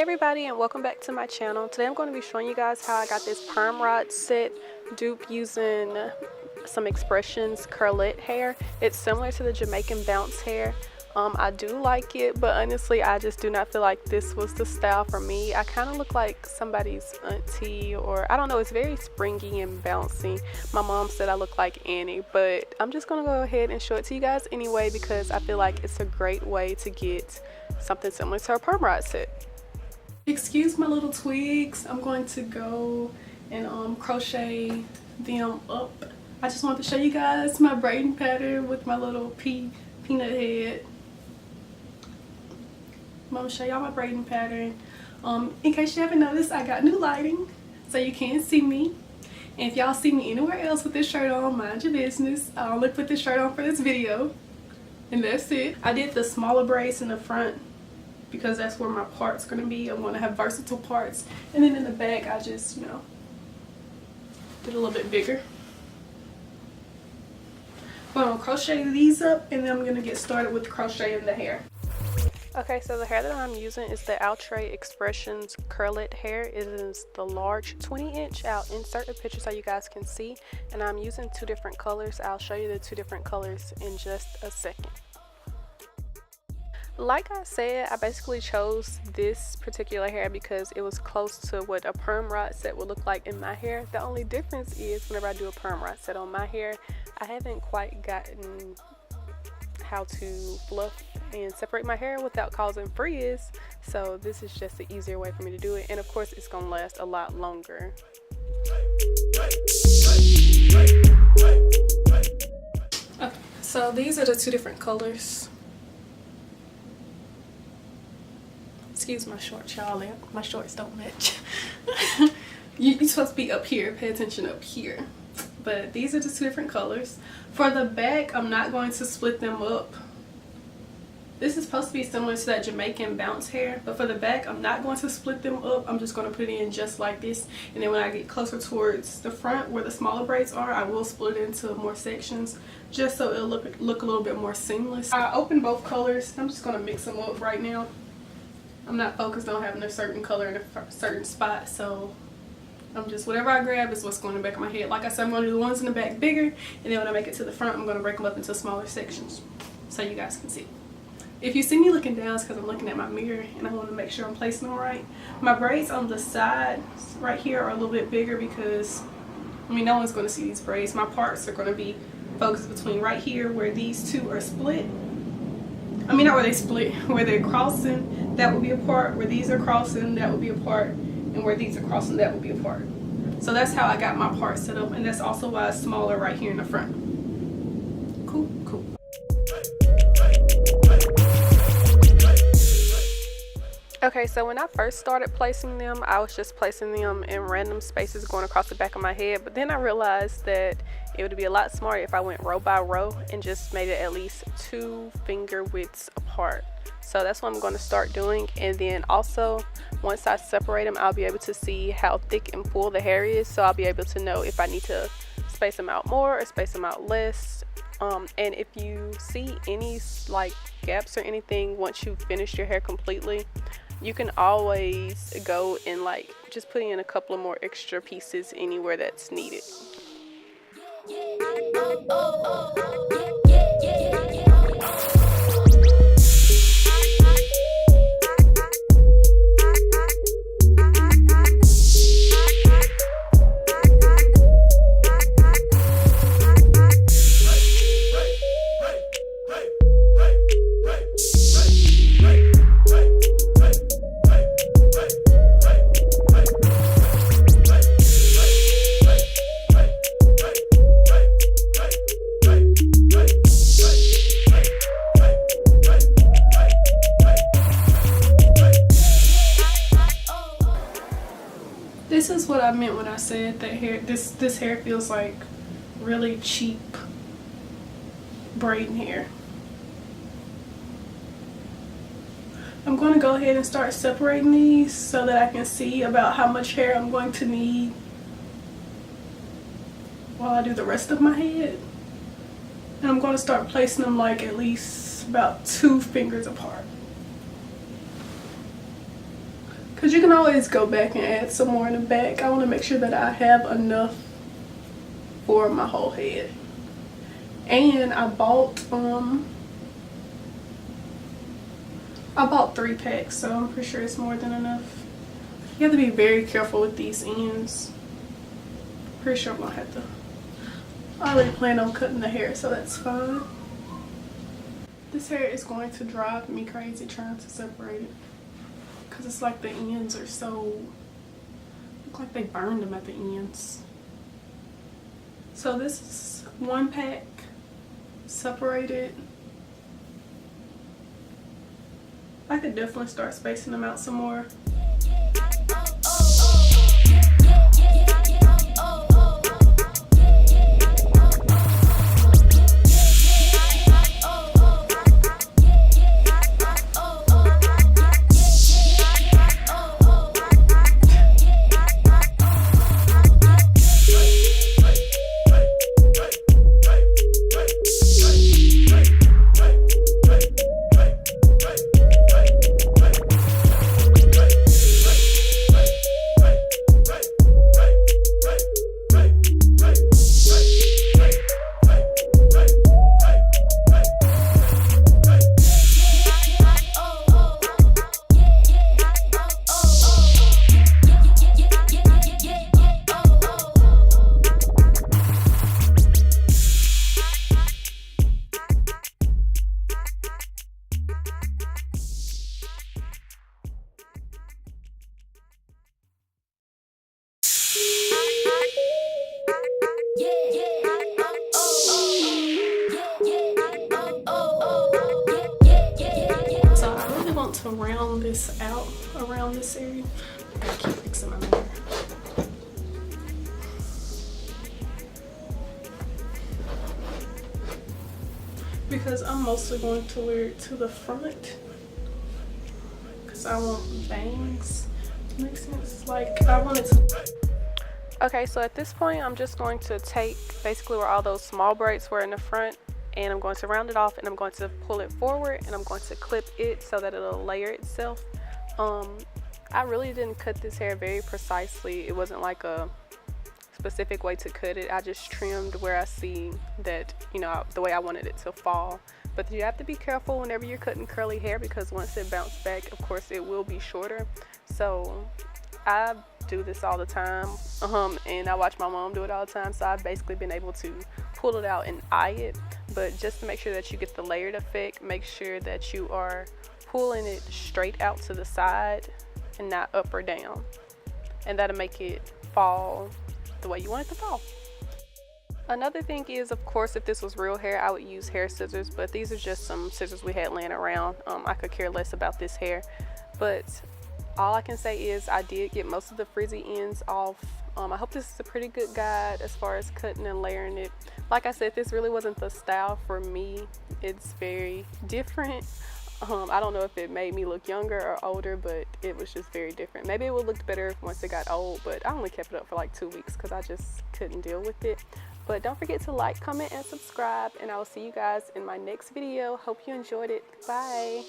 everybody, and welcome back to my channel. Today I'm going to be showing you guys how I got this perm rod set dupe using some Xpressions Curllette hair. It's similar to the Jamaican Bounce hair. I do like it, but honestly I just do not feel like this was the style for me. I kind of look like somebody's auntie, or I don't know, it's very springy and bouncy. My mom said I look like Annie, but I'm just gonna go ahead and show it to you guys anyway because I feel like it's a great way to get something similar to a perm rod set. Excuse my little twigs, I'm going to go and crochet them up. I just wanted to show you guys my braiding pattern with my little peanut head. I'm going to show y'all my braiding pattern. In case you haven't noticed, I got new lighting so you can see me. And if y'all see me anywhere else with this shirt on, mind your business. I only put this shirt on for this video. And that's it. I did the smaller braids in the front because that's where my part's going to be. I want to have versatile parts. And then in the back, I just, you know, did a little bit bigger. I'm going to crochet these up and then I'm going to get started with crocheting the hair. Okay, so the hair that I'm using is the Outre Xpressions Curllette hair. It is the large 20-inch. I'll insert a picture so you guys can see. And I'm using two different colors. I'll show you the two different colors in just a second. Like I said, I basically chose this particular hair because it was close to what a perm rod set would look like in my hair. The only difference is whenever I do a perm rod set on my hair, I haven't quite gotten how to fluff and separate my hair without causing frizz, so this is just the easier way for me to do it, and of course it's gonna last a lot longer. Okay, so these are the two different colors. Excuse my shorts, y'all. My shorts don't match. You're supposed to be up here. Pay attention up here. But these are the two different colors. For the back, I'm not going to split them up. This is supposed to be similar to that Jamaican Bounce hair, but for the back, I'm not going to split them up. I'm just going to put it in just like this. And then when I get closer towards the front where the smaller braids are, I will split it into more sections just so it'll look a little bit more seamless. I opened both colors. I'm just going to mix them up right now. I'm not focused on having a certain color in a certain spot, so I'm just, whatever I grab is what's going in the back of my head. Like I said, I'm going to do the ones in the back bigger, and then when I make it to the front, I'm going to break them up into smaller sections so you guys can see. If you see me looking down, it's because I'm looking at my mirror and I want to make sure I'm placing them right. My braids on the side right here are a little bit bigger because, I mean, no one's going to see these braids. My parts are going to be focused between right here where these two are split. I mean, not where they split, where they're crossing, that would be a part. Where these are crossing, that would be a part. And where these are crossing, that would be a part. So that's how I got my part set up, and that's also why it's smaller right here in the front. Cool, cool. Okay, so when I first started placing them, I was just placing them in random spaces going across the back of my head, but then I realized that it would be a lot smarter if I went row by row and just made it at least 2 finger widths apart. So that's what I'm going to start doing, and then also once I separate them, I'll be able to see how thick and full the hair is, so I'll be able to know if I need to space them out more or space them out less. And if you see any like gaps or anything once you've finished your hair completely, you can always go and like just put in a couple of more extra pieces anywhere that's needed. This is what I meant when I said that hair. This hair feels like really cheap braiding hair. I'm going to go ahead and start separating these so that I can see about how much hair I'm going to need while I do the rest of my head. And I'm going to start placing them like at least about 2 fingers apart. because you can always go back and add some more in the back. I want to make sure that I have enough for my whole head. And I bought 3 packs, so I'm pretty sure it's more than enough. You have to be very careful with these ends. Pretty sure I'm gonna have to. I already plan on cutting the hair, so that's fine. This hair is going to drive me crazy trying to separate it, because it's like the ends are so, look like they burned them at the ends. So this is 1 pack separated. I could definitely start spacing them out some more. To round this out around this area. I gotta keep fixing my hair. Because I'm mostly going to wear it to the front, because I want bangs. Makes sense. Like I wanted to. Okay, so at this point I'm just going to take basically where all those small braids were in the front, and I'm going to round it off, and I'm going to pull it forward, and I'm going to clip it so that it'll layer itself. I really didn't cut this hair very precisely. It wasn't like a specific way to cut it. I just trimmed where I see that, you know, the way I wanted it to fall. But you have to be careful whenever you're cutting curly hair, because once it bounces back, of course it will be shorter. So I do this all the time, and I watch my mom do it all the time, so I've basically been able to pull it out and eye it. But just to make sure that you get the layered effect, make sure that you are pulling it straight out to the side and not up or down, and that'll make it fall the way you want it to fall. Another thing is, of course, if this was real hair, I would use hair scissors, but these are just some scissors we had laying around. I could care less about this hair, but all I can say is I did get most of the frizzy ends off. I hope this is a pretty good guide as far as cutting and layering it. Like I said, this really wasn't the style for me. It's very different. I don't know if it made me look younger or older, but it was just very different. Maybe it would look better once it got old, but I only kept it up for like 2 weeks because I just couldn't deal with it. But don't forget to like, comment, and subscribe, and I will see you guys in my next video. Hope you enjoyed it. Bye.